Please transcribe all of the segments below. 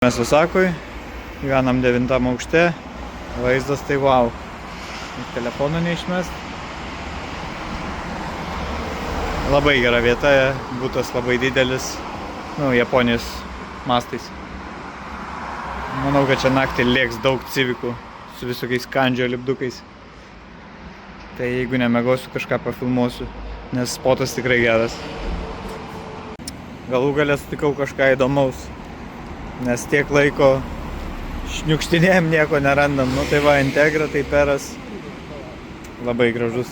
Mes Osakoj, gyvenam 9 aukšte, vaizdas tai wow. Telefoną neišmest. Labai gera vieta, butas labai didelis, Japonijos mastais. Manau, kad čia naktį lėks daug civikų su visokiais kandžio lipdukais. Tai jeigu nemegosiu, kažką pafilmuosiu, nes spotas tikrai geras. Galų gale sutikau kažką įdomaus, nes tiek laiko šniukštinėjom, nieko nerandam. Tai va, Integra, tai peras. Labai gražus.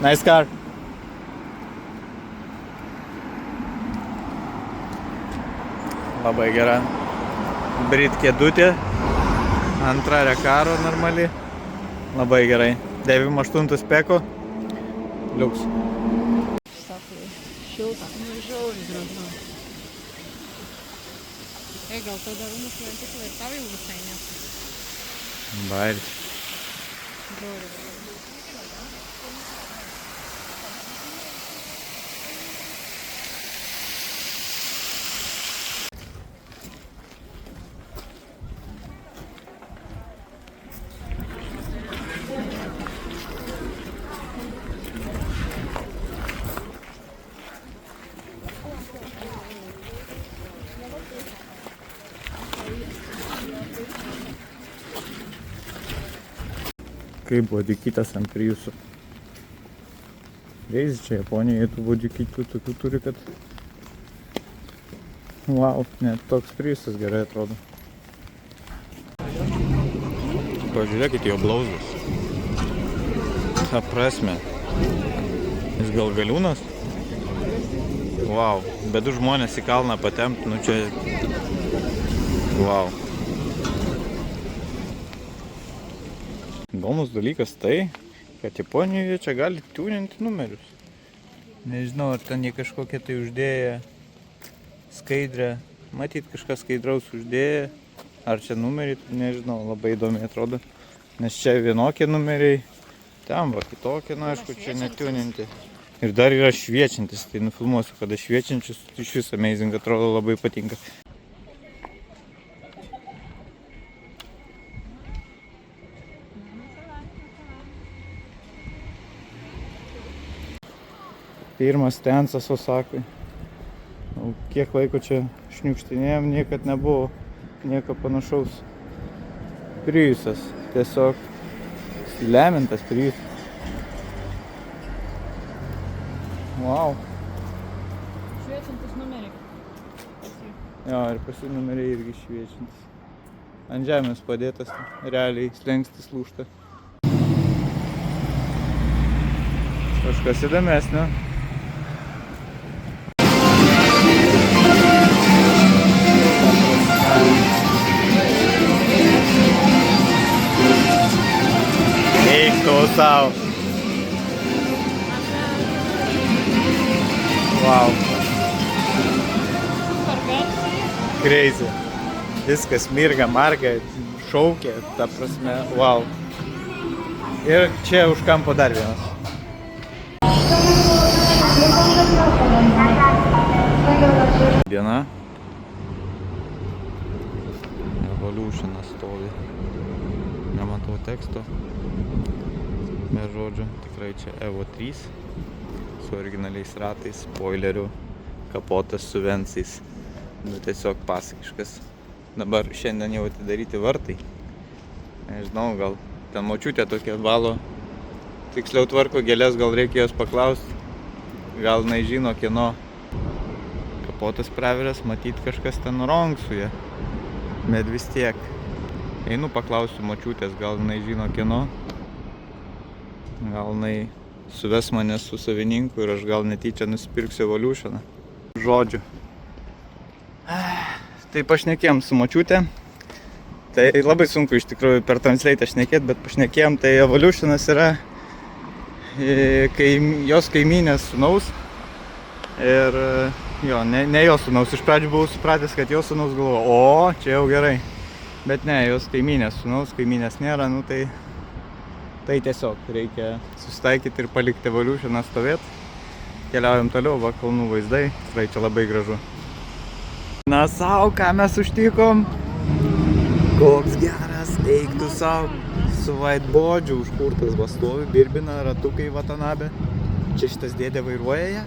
Nice car. Labai gera. Brit kėdutė. Antra Recaro normali. Labai gerai. 98 speko. Liuks. Šilta. Žiauriai gražu. Gal tada rūmus šventiklą ir tau jau visai nes. Bairis. Žiauriai. Kaip bodikytas ant Priusų. Reis čia Japonijoje tų bodikytų tokių turi, kad... Wow, net toks Priusas gerai atrodo. Pažiūrėkit jo blauzdas. Ta prasme. Jis gal galiūnas? Wow, bet du žmonės į kalną patempt, čia... Wow. Įdomus dalykas tai, kad Japonijoje čia gali tuninti numerius. Nežinau, ar ten jie kažkokie tai uždėję skaidrę. Matyt, kažkas skaidraus uždėję. Ar čia numeriai, nežinau, labai įdomiai atrodo. Nes čia vienokie numeriai, ten va kitokie, aišku, čia netuninti. Ir dar yra šviečiantis, tai nufilmuosiu, kada šviečiančius, iš vis amazing atrodo, labai patinka. Pirmas tensas Osakoj. Kiek laiko čia šniukštinėjom, niekad nebuvo nieko panašaus. Priusas. Tiesiog lemintas Priusas. Wow. Šviečiantis numeriai. Jo, ir pasi numeriai irgi šviečiantis. Ant žemės padėtas, realiai slengstis lūžta. Kažkas įdomesnio. Sau. Wow. Crazy. Viskas mirga, marga, šaukia, ta prasme, wow. Ir čia už kampo dar vienas. Diena. Evolutionas stovi. Nematau teksto. Be žodžių, tikrai čia Evo 3 su originaliais ratais, spoileriu, kapotas su vensais. Tiesiog pasakiškas. Dabar šiandien jau atidaryti vartai. Nežinau, gal ten močiutė tokia valo, tiksliau tvarko gėlės, gal reikia jos paklausti. Gal žino kieno. Kapotas praviras, matyt kažkas ten wrong su ja. Bet vis tiek. Einu paklausiu močiutės, gal žino kieno. Gal suves mane su savininku ir aš gal netyčia nusipirksiu Evolutioną. Žodžiu. Tai pašnekėjom su močiutė. Tai labai sunku iš tikrųjų per translate šnekėt, bet pašnekėjom, tai Evolutionas yra jos kaimynės sūnaus. Ir jo, ne jos sūnaus. Iš pradžių buvau supratęs, kad jos sūnaus galvoja, o, čia jau gerai. Bet ne, jos kaimynės sūnaus, kaimynės nėra, tai tiesiog reikia susitaikyti ir palikti Evolutioną stovėti. Keliaujam toliau, va, kalnų vaizdai, tikrai čia labai gražu. Na sau, ką mes užtikom? Koks geras, eik tu sau. Su vaitbodžiu užkurtas va stovi, birbina ratukai Vatanabe. Čia šitas dėdė vairuoja ją?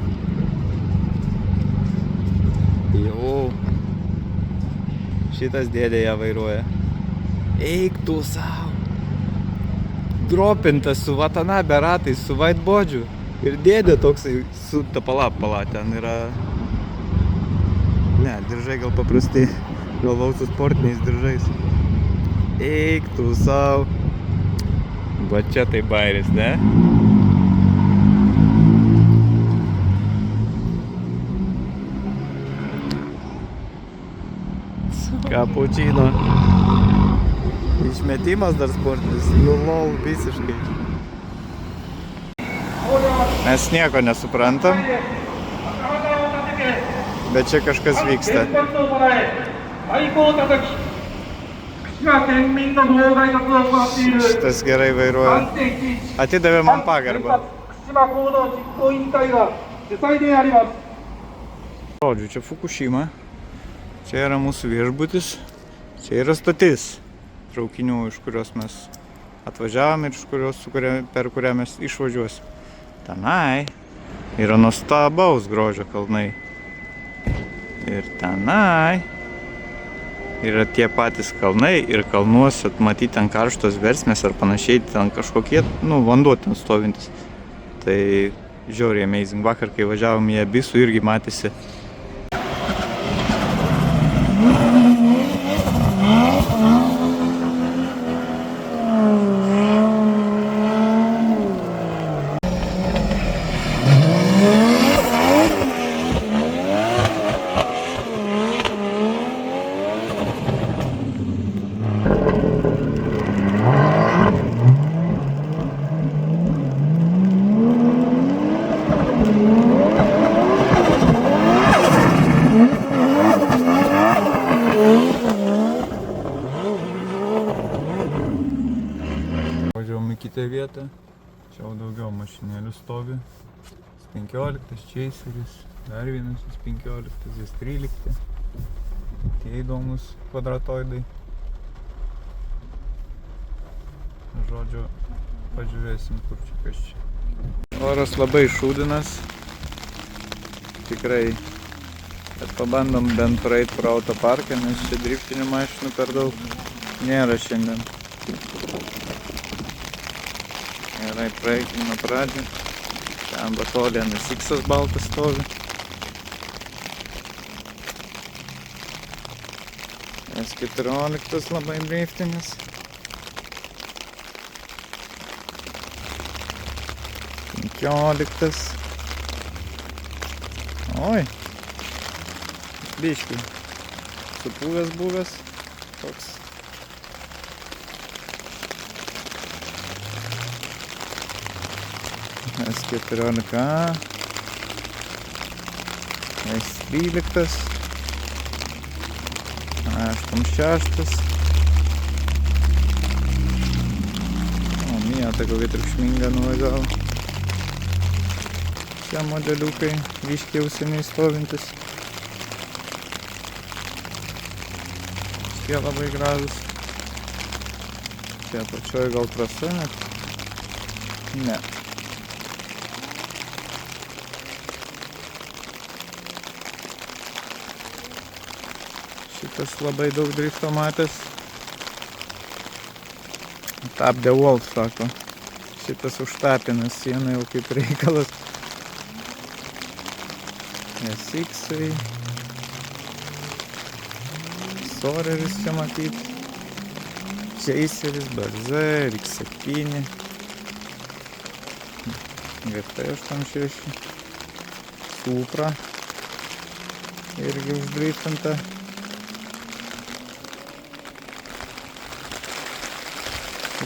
Jau. Šitas dėdė ją vairuoja. Eik tu sau. Dropintas su Vatanabe ratais, su vaitbodžiu. Ir dėdė toksai su pala, ten yra... Ne, diržai gal paprastai. Galvau su sportiniais diržais. Eik tu sau. Va čia tai bairis, ne? Kapučino. Išmetimas dar sportinis. Nu lol, visiškai. Mes nieko nesuprantam. Bet čia kažkas vyksta. Šitas gerai vairuoja. Atidavė man pagarbą. Žodžiu, čia Fukushima. Čia yra mūsų viešbutis. Čia yra stotis traukinių, iš kurios mes atvažiavom ir per kurią mes išvažiuosim. Tenai yra nuostabaus grožio kalnai. Ir tenai yra tie patys kalnai ir kalnuose matyti ten karštos versmės ar panašiai, ten kažkokie, vanduo ten stovintis. Tai žiauriai amazing. Vakar, kai važiavom į Abisų, irgi matėsi. Važiavom į kitą vietą, čia jau daugiau mašinėlių stovi. 15 Chaseris, dar vienas 15, 13. Tie įdomus kvadratoidai. Žodžiu, pažiūrėsim, kur čia kas čia. Oras labai šūdinas. Tikrai, kad pabandom bent praeit pro autoparką, nes čia driftinių mašinų per daug nėra šiandien. Gerai, praeikim nuo pradžių. Ten batolė NSX-as baltas stovi. S14 labai driftinis. 15. Oi, biškiai supuvęs buvęs toks. S14A, S13, A86. O, Miata kokia triukšminga nuvažiavo. Čia modeliukai, ryškiai ausiniai stovintis. Šie labai gražus. Čia apačioj gal trasa net? Ne. Šitas labai daug drifto matęs. Tap the wall, sako. Šitas užtapina sieną jau kaip reikalas. SX-ai. Soreris čia matyti. Chaseris, BRZ, RX7. GT86. Supra. Irgi uždriftinta.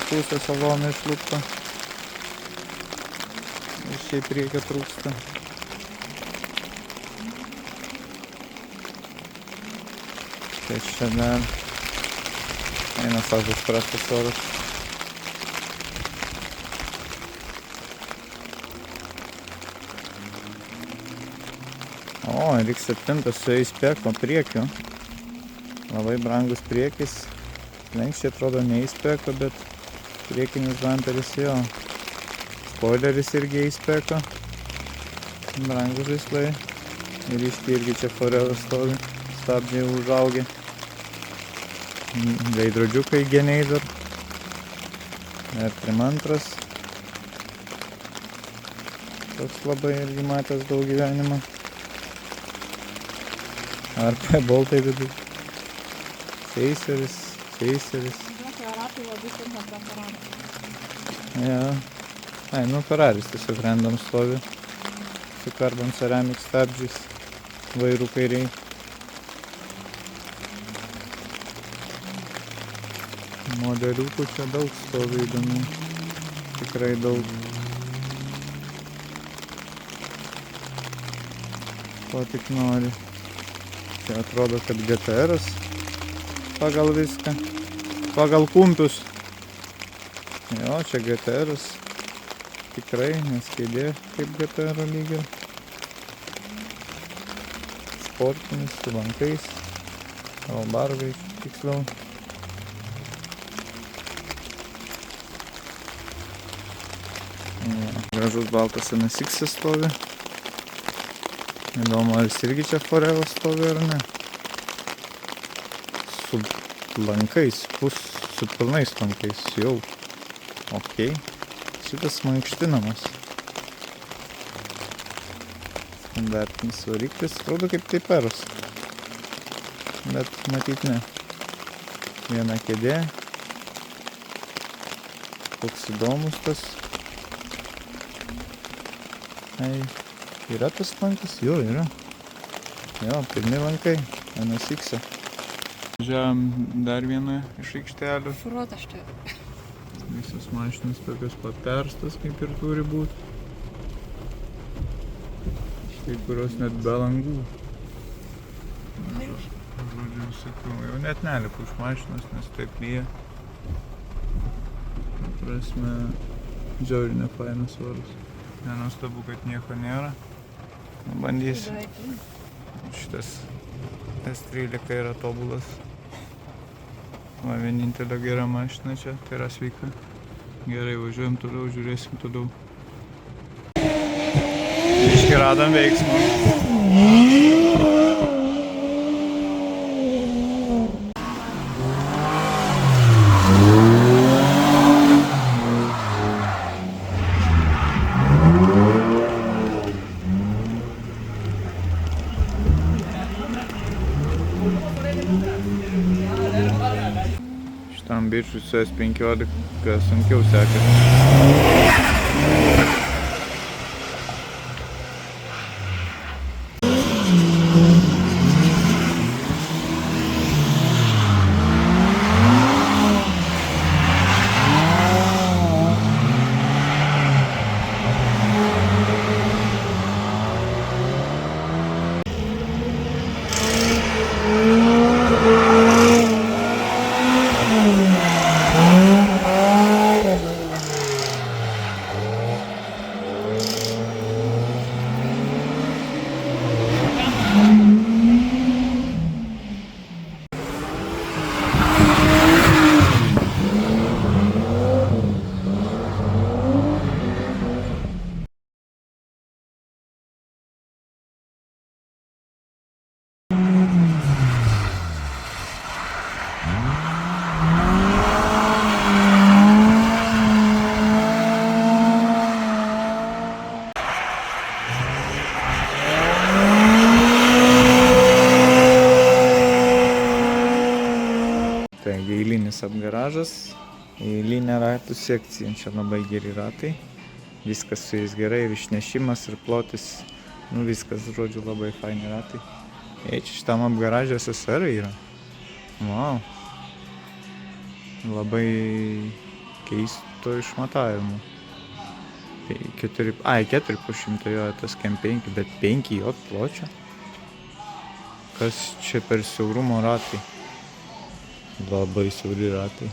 Pusė salono išlupta. Ir šiaip priekio trūksta. Kas čia dar? Eina savo prastas oras. O, O, RX7 su įspėko priekiu. Labai brangus priekis. Lenkščiai atrodo neįspėko, bet priekinis bamperis jo. Spoileris irgi įspėko. Brangus žaislai. Ir iški irgi čia Forero stovi. Stabdžiai užaugę. Veidrodžiukai geniai dar. R32. Toks labai irgi matęs daug gyvenimą. RP boltai viduj. Seiseris. Ratai labai silpnas Ferrari. Ja. Ai, nu Ferraris tiesiog random stovi. Su Carbon Ceramic stabdžiais. Vairų kairiai. Modeliukų čia daug stovi įdomių. Tikrai daug. Ko tik nori. Čia atrodo, kad GTR'as pagal viską. Pagal kumpius. Jo, čia GTR'as. Tikrai, nes kėdė kaip GTR lygio. Sportinis, su lankais. Albargai, tiksliau. Gražus baltas NSX stovi. Įdomu, ar jis irgi čia Forero stovi ar ne. Su lankais, su pilnais lankais jau. Ok. Šitas mankštinamas. Standartinis variklis. Atrodo kaip Typeras. Bet matyt ne. Viena kėdė. Koks įdomus tas. Ai, yra tas lankas? Jo, yra. Jo, pirmi lankai. NSX. Žiūrėjom dar vieną iš aikštelių. Фурот aš čia. Visos mašinos tokios paperstos, kaip ir turi būti. Štai kurios net be langų. Žodžiu, sakau, jau net nelipu iš mašinos, nes taip lyja. Prasme, žiauriai nefainas oras. Nenuostabu, kad nieko nėra. Bandysiu. Šitas S13 yra tobulas. Va, vienintelė gera mašina čia, tai yra sveika. Gerai, važiuojam toliau, žiūrėsim toliau. Iški radom veiksmą. Šitam bičui su S15 sunkiau sekasi. Taigi eilinis apgaražas, eilinė ratų sekcija, čia labai geri ratai, viskas su jais gerai, ir išnešimas, ir plotis, nu viskas, žodžiu, labai faini ratai. Čia šitam apgaražė SSR yra, wow, labai keisto išmatavimo. 4,5 jo tas KM5, bet 5 jo pločio. Kas čia per siaurumo ratai? Labai siauri ratai.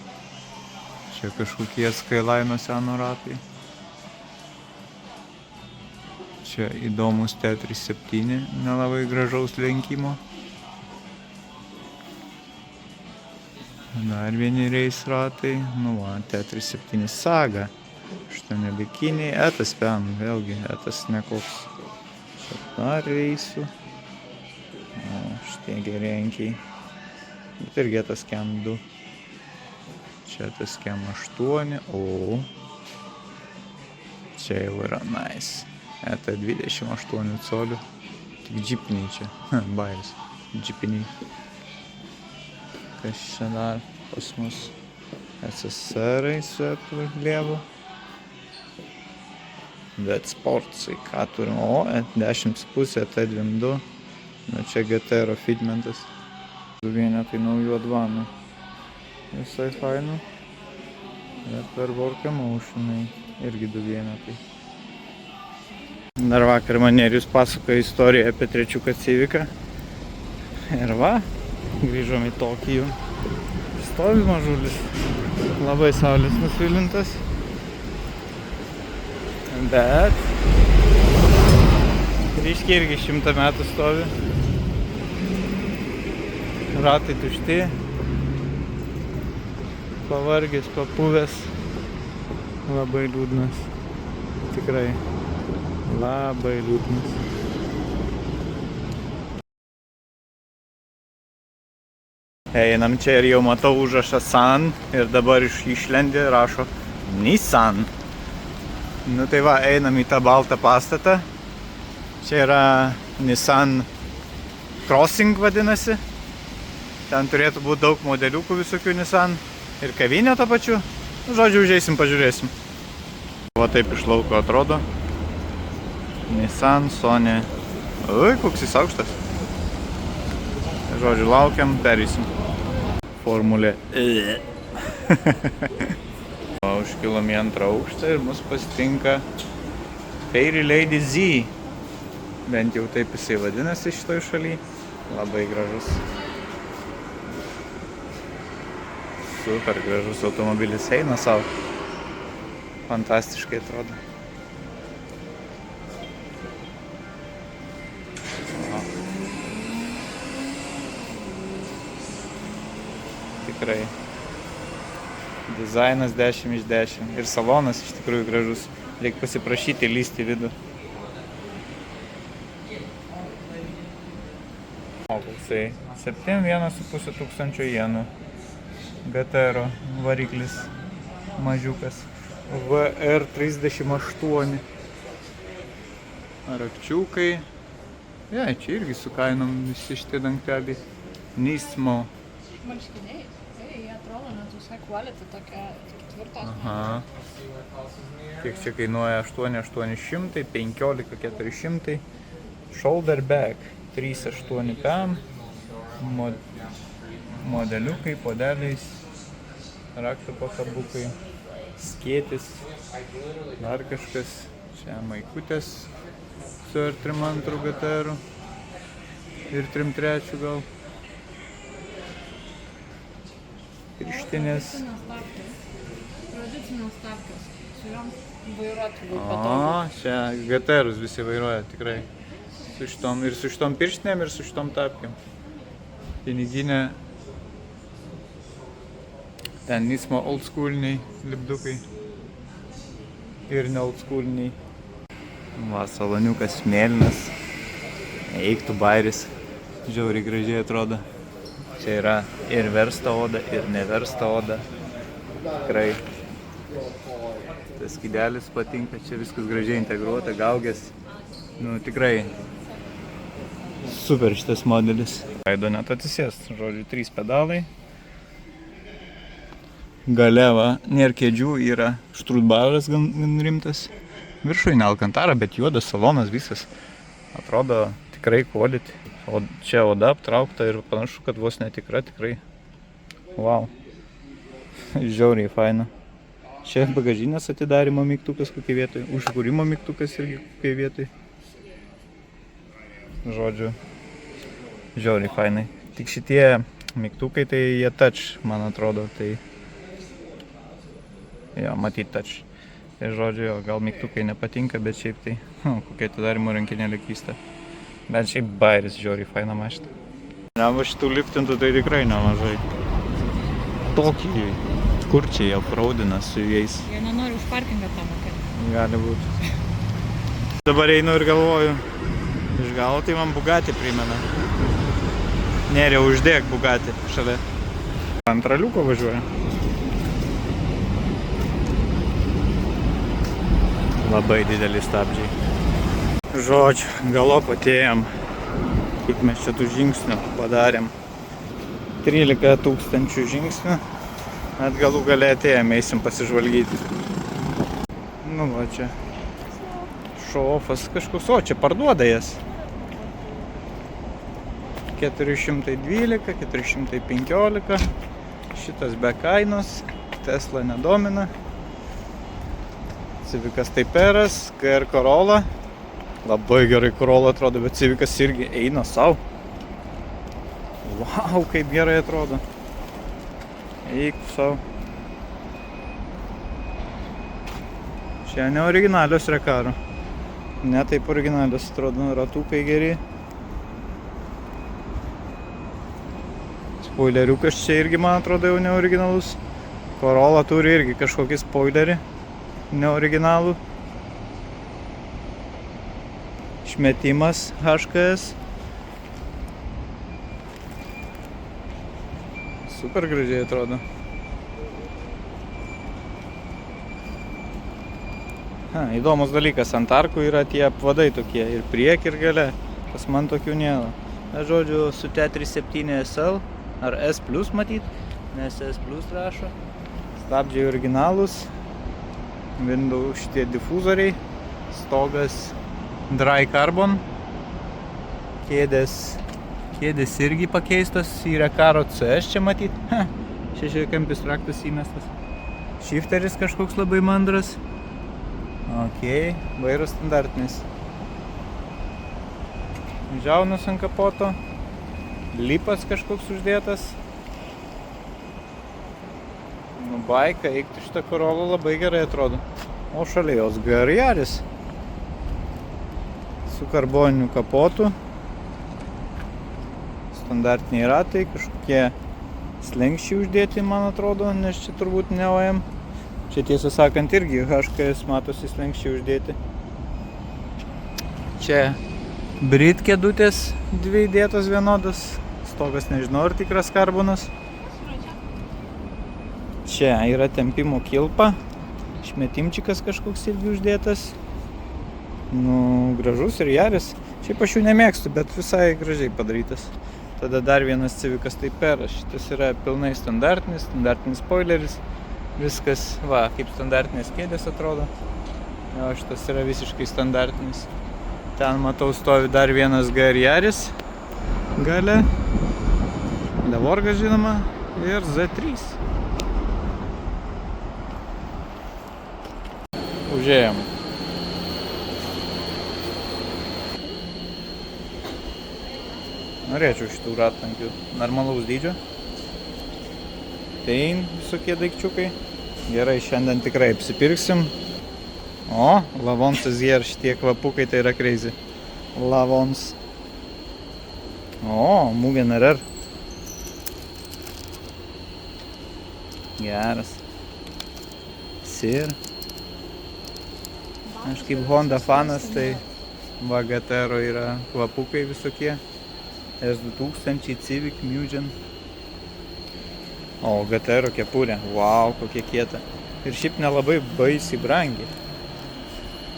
Čia kažkokie Skyline seno ratai. Čia įdomus T37, nelabai gražaus lenkimo. Dar vieni reis ratai, nu va, T37 Saga. 8 bikiniai, etas pen, vėlgi, etas nekoks. Čia dar reisų. O, šitie gerenkiai. Bet irgi etas kem 2. Čia etas kem 8, o čia jau yra nice. Eta 28 colių. Tik džipiniai čia. Bairis. Džipiniai. Kas čia dar pas mus? SSR-ai su aplėvu. Bet sportsai, ką turim? O, 10,5, T22. Nu, čia GTR fitmentas. 2 vienetai naujų advanų. Visai fainų. Bet per Workamotionai irgi 2 vienetai. Dar vakar man Nerijus pasakojo istoriją apie trečiuką Civiką. Ir va, grįžom į Tokijų. Stovi mažulis. Labai saulės nusvilintas. Bet ryškiai irgi 100 metų stovi. Ratai tušti. Pavargęs, papuvęs. Labai liūdnas. Tikrai. Labai liūdnas. Einam čia ir jau matau užrašą San ir dabar išlendė rašo Nissan. Nu tai va, einam į tą baltą pastatą. Čia yra Nissan Crossing vadinasi. Ten turėtų būti daug modeliukų visokių Nissan. Ir kavinė to pačiu. Nu, žodžiu, užeisim, pažiūrėsim. Va taip iš lauko atrodo. Nissan, Sony. Ui, koks jis aukštas. Žodžiu, laukiam, pereisim. Formulė. Užkilom į 2 aukštą ir mus pasitinka Fairy Lady Z. Bent jau taip jisai vadinasi šitoj šaly. Labai gražus. Super gražus automobilis eina savo. Fantastiškai atrodo. Tikrai. Dizainas 10 iš 10. Ir salonas iš tikrųjų gražus. Reikia pasiprašyti lysti į vidų. O koksai 7,5 tūkstančio jenų. GTR variklis mažiukas. VR38. Rakčiukai. Ja, čia irgi su kainom visi šitie dangteliai. Nismo. Marškiniai. Jie atrodo net visai quality tokia tvirtos. Aha. Kiek čia kainuoja 8,800, 15,400. Shoulder bag 3,8 PM. Modeliukai, podeliais. Raktų pakabukai. Skėtis. Dar kažkas. Čia maikutės su R32 GTR. Ir 3.3 gal. Pirštinės. Tradicinės tapkės. Su jom vairuoti būtų O, patogu. čia GTR-us visi vairuoja tikrai. Su šitom, ir su šitom pirštinėm, ir su šitom tapkėm. Piniginė. Ten Nismo oldschooliniai lipdukai. Ir ne oldschooliniai. Va, saloniukas mėlynas. Eiktų bairis. Žiauriai gražiai atrodo. Čia yra ir versta oda, ir neversta oda. Tikrai. Tas skydelis patinka, čia viskas gražiai integruota, gaugės. Nu, tikrai. Super šitas modelis. Leido net atsisėst, žodžiu, 3 pedalai. Gale va, nėra kėdžių, yra štrutbaras gan rimtas. Viršui ne Alcantara, bet juodas salonas visas. Atrodo tikrai quality. O čia oda aptraukta ir panašu, kad vos netikra, tikrai. Wow. Žiauriai faina. Čia bagažinės atidarimo mygtukas kokiai vietoj. Užkūrimo mygtukas irgi kokiai vietoj. Žodžiu. Žiauriai fainai. Tik šitie mygtukai tai jie touch, man atrodo. Tai jo, matyt touch. Tai žodžiu, jo, gal mygtukai nepatinka, bet šiaip tai, kokia atidarimo rankinėlė keista. Bet šiaip bairis žiauriai faina mašina. Ne, va šitų liftintų tai tikrai nemažai. Tokį kurčiai apraudina su jais. Jie nenori už parkingą tą mokėti. Gali būti. Dabar einu ir galvoju, iš galo tai man Bugatti primena. Nerė, uždėk Bugatti šalia. Ant raliuko važiuoja. Labai dideli stabdžiai. Žodžiu, galop atėjom. Kaip mes čia tų žingsnių padarėm. 13 000 žingsnių. Net galų gale atėjom, eisim pasižvalgyti. Nu va čia. Šofas kažkoks, o čia parduoda jas. 412, 415. Šitas be kainos. Tesla nedomina. Civicas Type-Ras, GR Corolla. Labai gerai Corolla atrodo, bet Civicas irgi eina sau. Vau, kaip gerai atrodo. Eik sau. Čia ne originalios Recaro. Ne taip originalios atrodo, ratukai geri. Spoileriukas čia irgi, man atrodo, jau ne originalus. Corolla turi irgi kažkokį spoilerį. Neoriginalų. Išmetimas HKS. Super gražiai atrodo. Įdomus dalykas, ant arkų yra tie apvadai tokie ir prieki ir gale. Pas man tokių nėra. Žodžiu, su T37 SL ar S Plus matyt, nes S Plus rašo. Stabdžiai originalūs. Window šitie difuzoriai, stogas Dry Carbon, kėdės irgi pakeistos į Recaro CS čia matyt, 6-kampis raktas įmestas, shifteris kažkoks labai mandras, ok, vairas standartinis, žiaunas ant kapoto, lipas kažkoks uždėtas. Baika, eikti šitą Corolla labai gerai atrodo. O šalia jos GR Yaris. Su karboniniu kapotu. Standartiniai ratai, kažkokie slenkščiai uždėti, man atrodo, nes čia turbūt ne OM. Čia tiesą sakant irgi HKS matosi slenkščiai uždėti. Čia Brit kėdutės dvi įdėtos vienodas. Stogas nežinau, ar tikras karbonas. Čia yra tempimo kilpa, išmetimčikas kažkoks irgi uždėtas. Nu, gražus ir Yaris. Šiaip aš jų nemėgstu, bet visai gražiai padarytas. Tada dar vienas Civicas Type-Ras. Šitas yra pilnai standartinis spoileris. Viskas, va, kaip standartinės kėdės atrodo. O šitas yra visiškai standartinis. Ten matau stovi dar vienas GR Yaris. Gale. Levorgas žinoma. Ir Z3. Užėjom. Norėčiau šitų ratlankių normalaus dydžio. Tein visokie daikčiukai. Gerai, šiandien tikrai apsipirksim. O, Lavons SR, šitie kvapukai tai yra crazy. Lavons. O, Mugen RR. Geras. Sir. Aš kaip Honda fanas, tai va GT-ro yra kvapukai visokie. S2000, Civic, Mugen. O, GT-ro kepurė. Wow, kokia kieta. Ir šiaip nelabai baisiai brangi.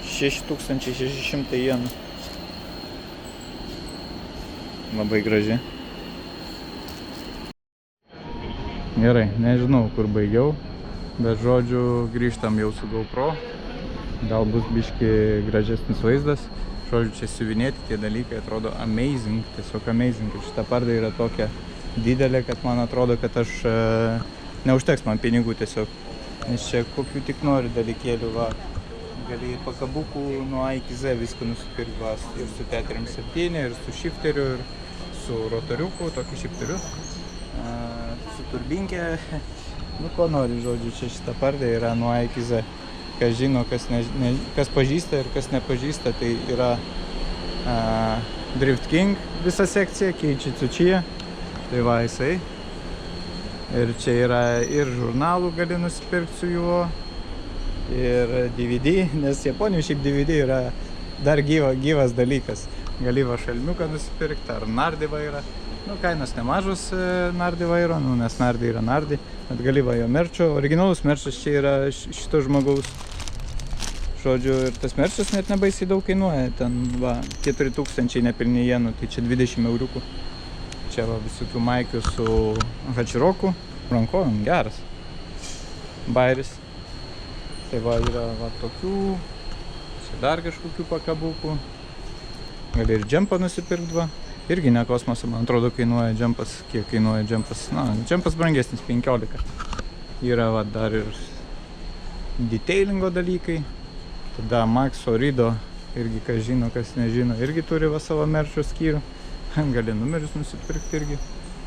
6600 jenų. Labai graži. Gerai, nežinau kur baigiau, bet žodžiu grįžtam jau su GoPro. Gal bus biški gražesnis vaizdas. Žodžiu, čia siuvinėti tie dalykai atrodo amazing, tiesiog amazing. Ir šita parda yra tokia didelė, kad man atrodo, kad aš neužteks man pinigų tiesiog. Nes čia kokių tik nori dalykėlių, va. Gali pakabukų nuo A iki Z viską nusipirkti, va. Ir su T37, ir su shifteriu, ir su rotoriuku, tokiu shifteriu. Su turbinkė. Nu ko nori, žodžiu, čia šita parda yra nuo A iki Z. kas žino, kas pažįsta ir kas nepažįsta, tai yra Drift King visa sekcija, Keiichi Tsuchiya, tai va jisai. Ir čia yra ir žurnalų gali nusipirkti su juo, ir DVD, nes Japonijoje šiaip DVD yra dar gyvas dalykas. Gali va šalmiuką nusipirkti ar Nardi vairą. Kainos nemažos Nardi vairo, nes Nardi yra Nardi, bet gali va jo merčio. Originalus merčas čia yra šito žmogaus. Žodžiu, ir tas merčas net nebaisiai daug kainuoja. Ten va 4000 nepilni jenų, tai čia 20 euriukų. Čia va visokių maikių su Hachiroku. Rankovėm geras. Bairis. Tai va yra va tokių. Čia dar kažkokių pakabukų. Gali ir džempą nusipirkt va. Irgi ne kosmosą, man atrodo, kainuoja džempas. Kiek kainuoja džempas? Džempas brangesnis, 15. Yra va dar ir detailingo dalykai. Tada Maxo Rido, irgi kas žino, kas nežino, irgi turi va savo merčio skyrių. Gali numerius nusipirkti irgi.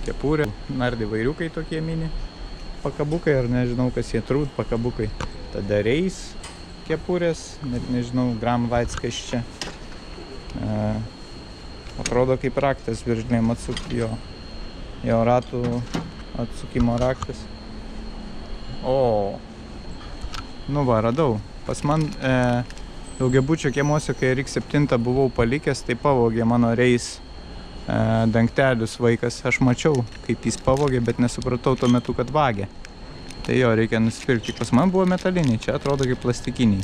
Kepurė, Nardi vairiukai tokie mini. Pakabukai, ar nežinau, kas jie trūt, pakabukai. Tada Reis kepurės, net nežinau, Gram Lights kas čia. Atrodo kaip raktas viržlėm atsukti jo ratų atsukimo raktas. Nu va, radau. Pas man daugiabučio kiemuose, kai RX7 buvau palikęs, tai pavogė mano Reis dangtelius vaikas. Aš mačiau, kaip jis pavogė, bet nesupratau tuo metu, kad vagė. Tai jo, reikia nusipirkti. Pas man buvo metaliniai, čia atrodo kaip plastikiniai.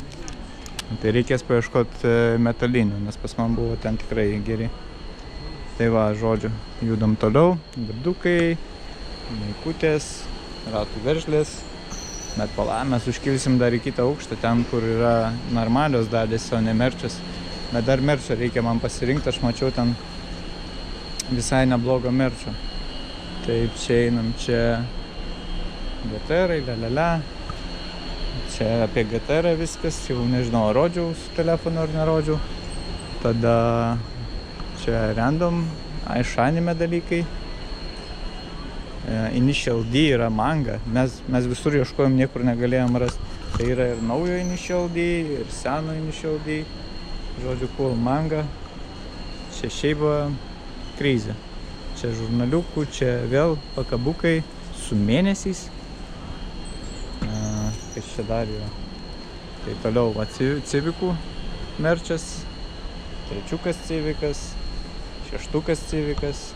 Tai reikės paieškoti metalinių, nes pas man buvo ten tikrai geri. Tai va, žodžiu, judam toliau. Virdukai, maikutės, ratų veržlės. Bet mes užkilsim dar į kitą aukštą, ten, kur yra normalios dalys, o ne merčas. Bet dar merčio reikia man pasirinkti, aš mačiau ten visai neblogo merčio. Taip, čia einam, čia GTR-ai, lalala. Čia apie GTR viskas, jau nežinau, rodžiau su telefonu ar nerodžiau. Tada čia random, iš anime dalykai. Initial D yra manga, mes visur ieškojom, niekur negalėjom rasti. Tai yra ir naujo Initial D, ir seno Initial D. Žodžiu, cool manga. Čia šiaip krizė. Čia žurnaliukų, čia vėl pakabukai su mėnesiais. Kas čia dar yra? Tai toliau va, Civicų merčas, trečiukas Civicas, šeštukas Civicas.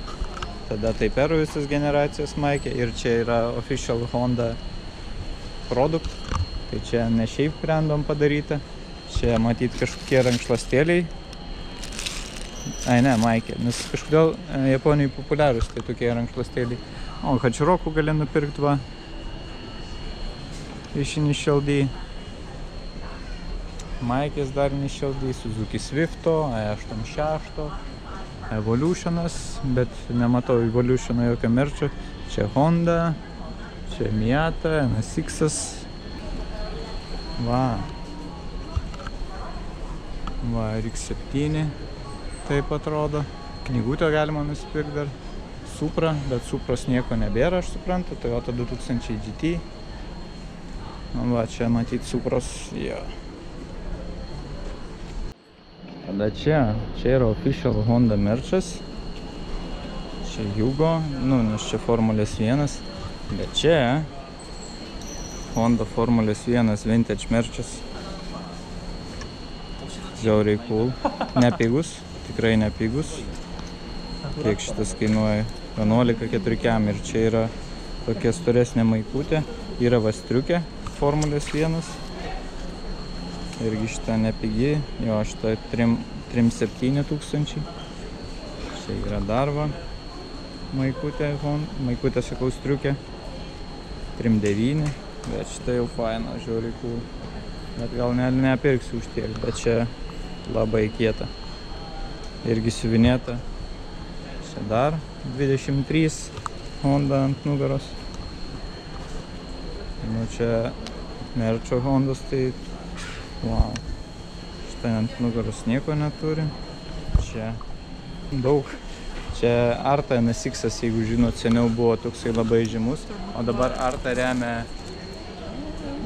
Tada tai Perų visas generacijos maikė ir čia yra official Honda produkt. Tai čia ne šiaip random padaryta. Čia matyt kažkokie rankšluostėliai. Ai ne, maikė, nes kažkodėl Japonijai populiarūs tai tokie rankšluostėliai. O Hachiroku gali nupirkti va. Iš Initial D. Maikės dar Initial D, Suzuki Swifto, E86. Evolutionas, bet nematau Evolutiono jokio merčio. Čia Honda, čia Miata, NSX-as. Va, RX7 taip atrodo. Knygutę galima nusipirkti dar. Supra, bet Supros nieko nebėra, aš suprantu. Toyota 2000 GT. Va, čia matyt Supros, jo. Tada čia yra official Honda merčas. Čia Jugo, nes čia Formulės 1. Bet čia Honda Formulės 1 vintage merčas. Žiauriai cool. Nepigus, tikrai nepigus. Kiek šitas kainuoja? 11,4 km. Ir čia yra tokia storesnė maikutė. Yra vastriukė Formulės 1. Irgi šitą nepigi, jo šitą 3,7 tūkstančiai. Čia yra dar va maikutė sakau striukė, 3,9, bet šitą jau faina, žiauriai cool. Bet gal nepirksiu už tiek, bet čia labai kieta. Irgi siuvinėta. Čia dar 23 Honda ant nugaros. Čia merčio Hondos, tai wow. Štai ant nugaros nieko neturi. Čia daug. Čia Arta NSX-as, jeigu žinot, seniau buvo toksai labai žymus. O dabar Arta remia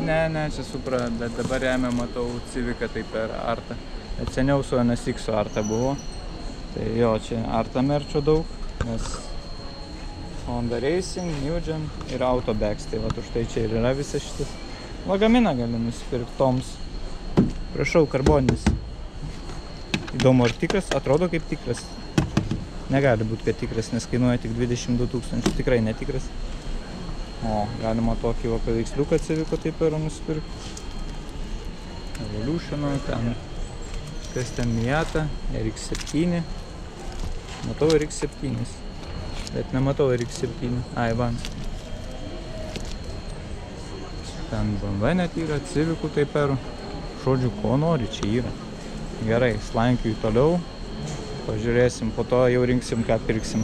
Ne, čia Supra, bet dabar remia, matau, Civica tai per Artą. Bet seniau su NSX Arta buvo. Tai jo, čia Arta merčio daug, nes Honda Racing, Newgen ir Autobacks. Tai vat už tai čia ir yra visas šitas. Lagaminą gali nusipirkti toms. Prašau, karboninis. Įdomu, ar tikras? Atrodo kaip tikras. Negali būti, kad tikras, nes kainuoja tik 22 000. Tikrai netikras. O, galima tokį va paveiksliuką Civico taip ir nusipirkti. Evolution'o, ten, kas ten Miata, RX7. Matau RX7, bet nematau RX7. Ai, van. Ten BMW net yra, Civicų taip ir. Žodžiu, ko nori, čia yra. Gerai, slankiui toliau. Pažiūrėsim, po to jau rinksim, ką pirksim.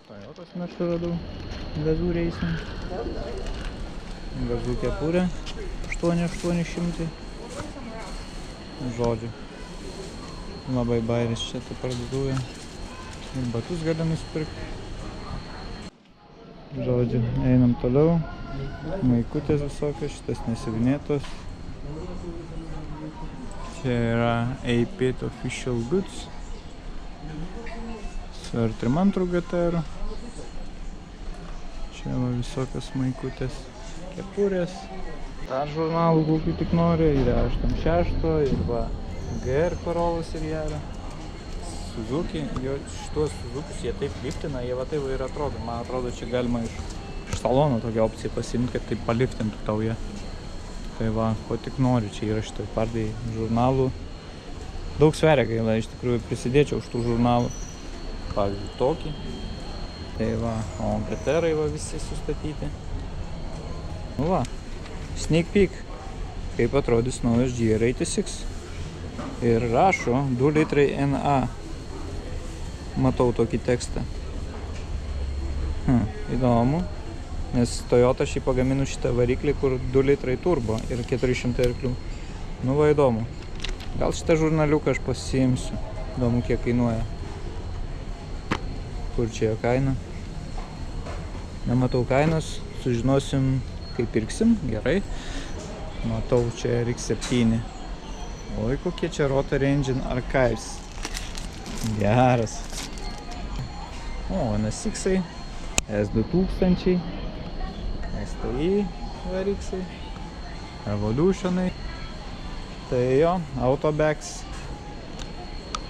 Toyotos merčio radau. Gazų Racing. Gazų kepurė. 8800. Žodžiu. Labai bairis čia ta parduotuvė. Ir batus gali nusipirkti. Žodžiu, einam toliau. Maikutės visokios, šitas nesivinėtos. Čia yra A-Pit Official Goods. Su R32 GTR. Čia va visokios maikutės. Kepurės. Dar žurnalų kokių tik nori. Ir 86 ir va GR Corollas ir Jara. Suzuki. Šitos Suzukius jie taip liftina, jie va taip ir atrodo. Man atrodo, čia galima iš salono tokią opciją pasiimti, kad taip paliftintų tau jie. Tai va, ko tik nori, čia yra šitoj pardai žurnalų. Daug sveria gaila, iš tikrųjų prisidėčiau už tų žurnalų. Pavyzdžiui, tokį. Tai va, o GTR-ai va visi sustatyti. Nu va, sneak peek, kaip atrodys naujas GR86. Ir rašo 2 litrai NA. Matau tokį tekstą. Įdomu. Nes Toyota šį pagamino šitą variklį, kur 2 litrai turbo ir 400 arklių. Nu va, įdomu. Gal šitą žurnaliuką aš pasiimsiu. Įdomu, kiek kainuoja. Kur čia jo kaina? Nematau kainos. Sužinosim, kaip pirksim. Gerai. Matau, čia RX7. Oi, kokie čia Rotary Engine Archives. Geras. O, NSX-ai. S2000. STI variksai, Evolution'ai, tai jo, Autobacks,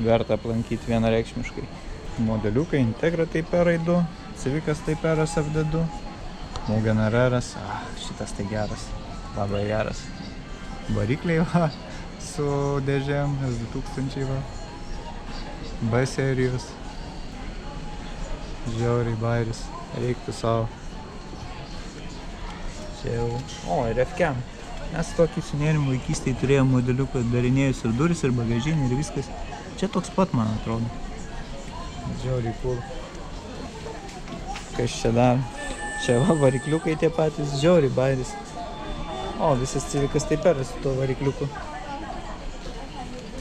verta aplankyti vienareikšmiškai. Modeliukai, Integra Type-Rai 2, Civicas Type-Ras FD2, Mugen RR'as, šitas tai geras, labai geras. Varikliai va, su dėžėm, S2000 va, B serijos, žiauriai bairis, reiktų savo. O, ir F-Cam. Mes tokį su nerimu vaikystėje turėjom modeliuką, darinėjus ir duris, ir bagažinį, ir viskas. Čia toks pat, man atrodo. Žiauriai cool. Kas čia dar? Čia va, varikliukai tie patys, žiauriai bairis. O, visas Civicas Type-Ras su tuo varikliuku.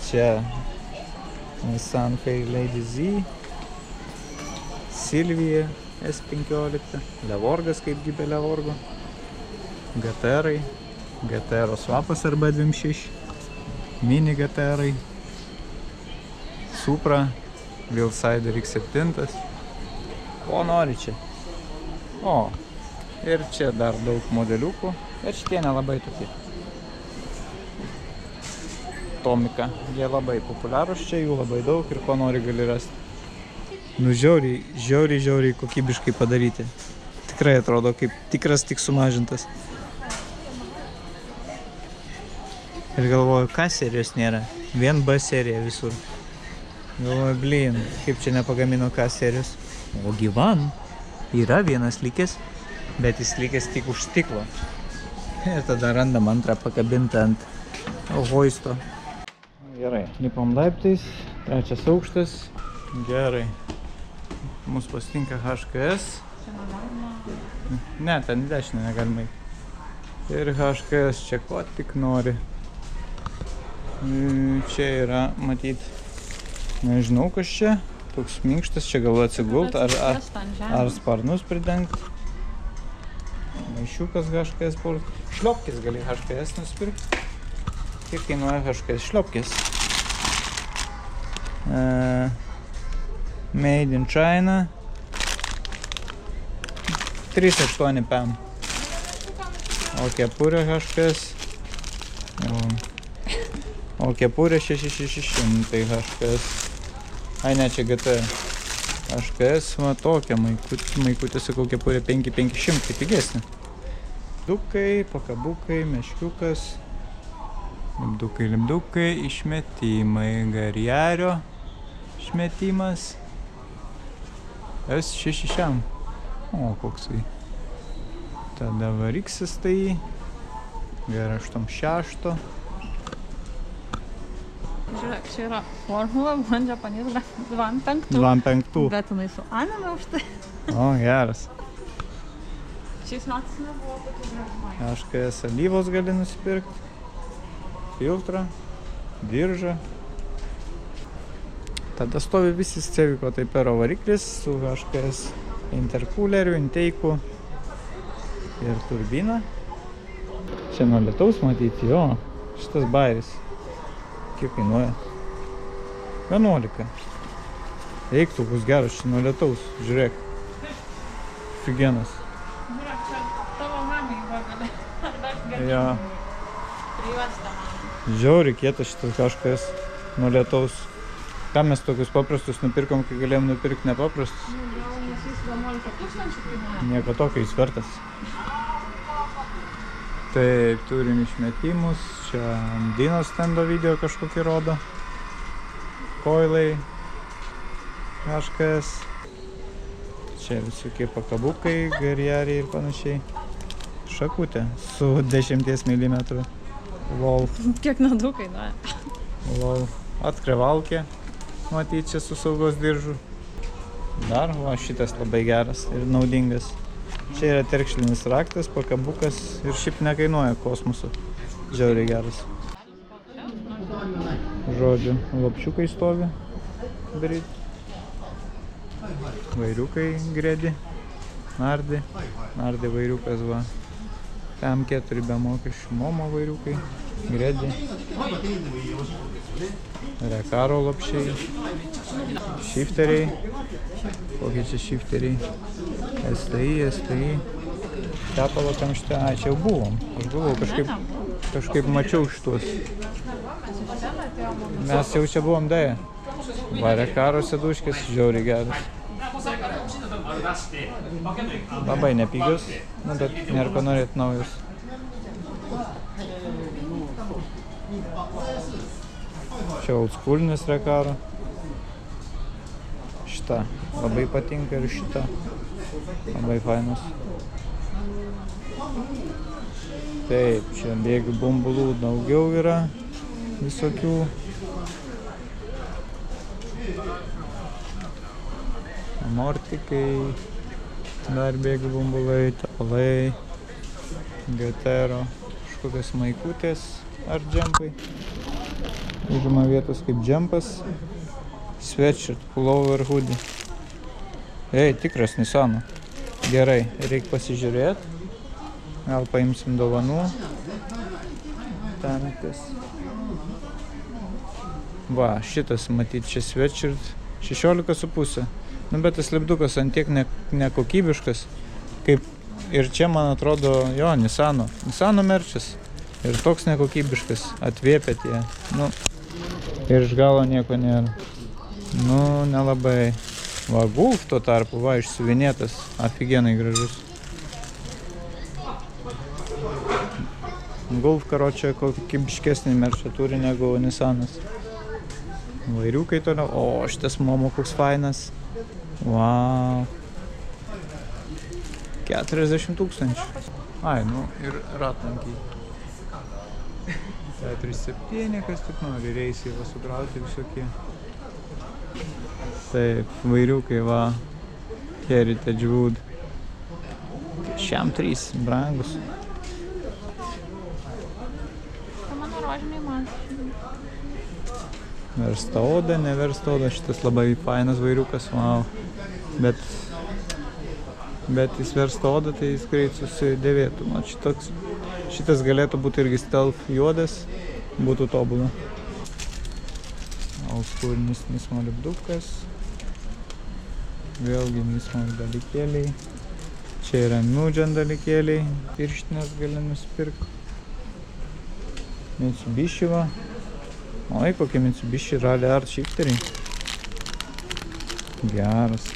Čia Nissan Fairlady Z, Silvija S15, Levorgas kaip gybė Levorgo. GTR-ai, GTR swapas arba 26, Mini GTR-ai, Supra, Wheelsider X7. Ko nori čia? O, ir čia dar daug modeliukų, ir šitie nelabai tokie. Tomica, jie labai populiarūs čia, jų labai daug ir ko nori gali rasti. Nu žiauriai kokybiškai padaryti. Tikrai atrodo kaip tikras, tik sumažintas. Ir galvoju, K serijos nėra, vien B serija visur. Galvoju, blin, kaip čia nepagamino K serijos. O gyvan, yra vienas likęs, bet jis likęs tik už stiklo. Ir tada randam antrą pakabintą ant hoisto. Gerai, lipom laiptais, 3 aukštas. Gerai. Mums pasitinka HKS. Ne, ten dešinę negalima. Ir HKS čia ko tik nori. Čia yra, matyt, nežinau kas čia, toks minkštas, čia gal atsigult, ar sparnus pridengt. maišiukas HKS Sport. Šliopkės gali HKS nusipirkti. Kiek kainuoja HKS šliopkės? Made in China. 3,8 PM. O kepurė HKS. O kepurė 6,600 HKS. Ai ne, čia GT. HKS, va tokia maikutė, sakau, kepurė 5,500, pigesnė. Lipdukai, pakabukai, meškiukas. Lipdukai, išmetimai, Garjario išmetimas. S6. O, koksai. Tada variksis tai. G86. Žiūrėk, čia yra Formula 1 Japanese 25. 25. Bet jinai su anime už tai. O, geras. Šiais metais nebuvo tokių gražumai. HKS alyvos gali nusipirkti. Filtrą, diržą. Tada stovi visi Ceviko Taipero variklis su HKS intercooleriu, inteiku ir turbina. Čia nuo lietaus matyti, jo, šitas bairis. Kiek kainuoja? 11. Eiktų, bus geras, čia nuo lietaus, žiūrėk. Figenas. Žiūrėk, čia tavo mamai gali. Ar dar gali Jo. prijuostą mamą. Žiauri kietas šitas HKS nuo lietaus. Kam mes tokius paprastus nupirkom, kai galėjom nupirkti nepaprastus? Gal nes jis 11 000 kainuoja. Nieko tokio, jis vertas. Taip, turim išmetimus. Čia Dino stendo video kažkokį rodo. Koilai. HKS. Čia visokie pakabukai, garjariai ir panašiai. Šakutė su 10 mm. Lol. Kiek nedaug kainuoja. Lol. Atkrevalkė. Matyt, čia su saugos diržu. Dar, va, šitas labai geras ir naudingas. Čia yra terkšlinis raktas, pakabukas ir šiaip nekainuoja kosmoso. Žiauriai geras. Žodžiu, lopčiukai stovi daryti. Vairiukai gredi. Nardi. Nardi vairiukas, va. PM4 be mokesčių. Momo vairiukai. Gredi. Rekaro lopšiai. Shifteriai. Kokie čia shifteriai? STI. Tepalo kamšte. Ai, čia jau buvom. Aš buvau kažkaip mačiau šitos. Mes jau čia buvom dėję. Va, Rekaro sėduškės, žiauriai geras. Labai nepigius, bet nėra ko norėt naujus. Čia oldschoolinis Rekaro. Šita labai patinka ir šita. Labai fainas. Taip, čia bėgių bumbulų daugiau yra visokių. Amortikai, dar bėgių bumbulai, tapalai, GTR, kažkokios maikutės ar džempai. Užima vietos kaip džempas. Sweatshirt, pullover, hoodie. Ei, tikras Nissano. Gerai, reikia pasižiūrėti. Gal paimsim dovanų. Tenkas. Va, šitas matyt čia sweatshirt 16,5. Nu, bet tas lipdukas ant tiek nekokybiškas. Kaip ir čia, man atrodo, jo, Nissano. Nissano merčas. Ir toks nekokybiškas. Atvėpė tie. Nu, ir iš galo nieko nėra. Nu, nelabai. Va, Golf tuo tarpu, va, išsiuvinėtas. Afigenai gražus. Golf, karočią, kokybiškesnį merčą turi negu Nissanas. Vairiukai toliau. O, šitas Momo koks fainas. Wow. 40 000. Ai, nu ir ratlankiai. 4,7, kas tik nori, reisiai va sukrauti visokie. Taip, vairiukai, va. Heritage Wood. Šiam 3, brangus. Mano rožiniai man. Versta oda, neversta oda. Šitas labai fainas vairiukas, wow. Bet bet jis versta oda, tai jis greit susidėvėtų. Nu, šitas galėtų būti irgi stealth juodas, būtų tobula. Oldschoolinis Nismo lipdukas. Vėlgi Nismo dalykėliai. Čia yra Mugen dalykėliai. Pirštinės gali nusipirkti. Mitsubishi va. Oi, kokie Mitsubishi Rally Art shifteriai. Geras.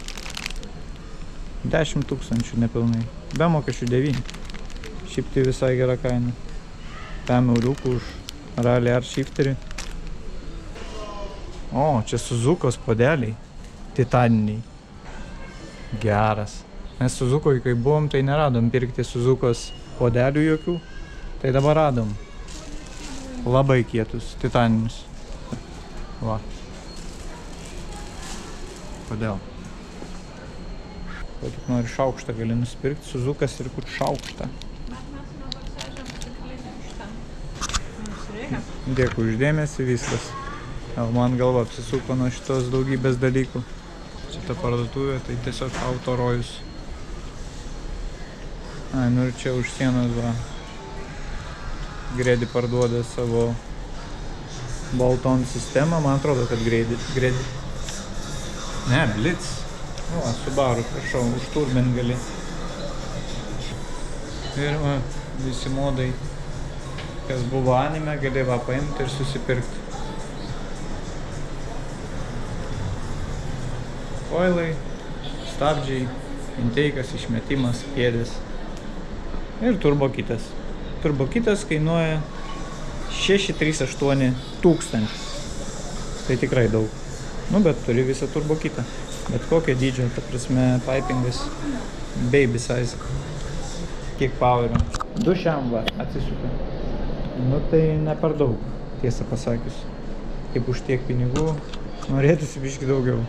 10 000 nepilnai. Be mokesčių 9. Šiaip tai visai gera kaina. 5 eurukų už Rally Art shifterį. O, čia Suzukos podeliai. Titaniniai. Geras. Mes Suzukoj, kai buvom, tai neradom pirkti Suzukos podelių jokių. Tai dabar radom. Labai kietus, titaninius. Va. Kodėl? Ko tik nori šaukštą gali nusipirkti, Suzukas ir kur šaukštą. Dėkui už dėmesį, viskas. Man galva apsisuko nuo šitos daugybės dalykų. Šita parduotuvė, tai tiesiog autorojus. Ai, nu ir čia už sienos va. Gredi parduoda savo Bolton sistemą, man atrodo, kad Gredi. Ne, Blitz. O, Subaru, prašau, už turbin gali. Ir va, visi modai, kas buvo anime, gali va paimti ir susipirkti. Koilai, stabdžiai, inteikas, išmetimas, kėdės. Ir turbokitas. Turbokitas kainuoja 638 tūkstančių. Tai tikrai daug. Nu, bet turi visą turbokitą. Bet kokio dydžio, ta prasme, pipingas, baby size. Kiek powerio. Dušiam va, atsisuka. Nu, tai ne per daug, tiesą pasakius. Kaip už tiek pinigų, norėtųsi biškį daugiau.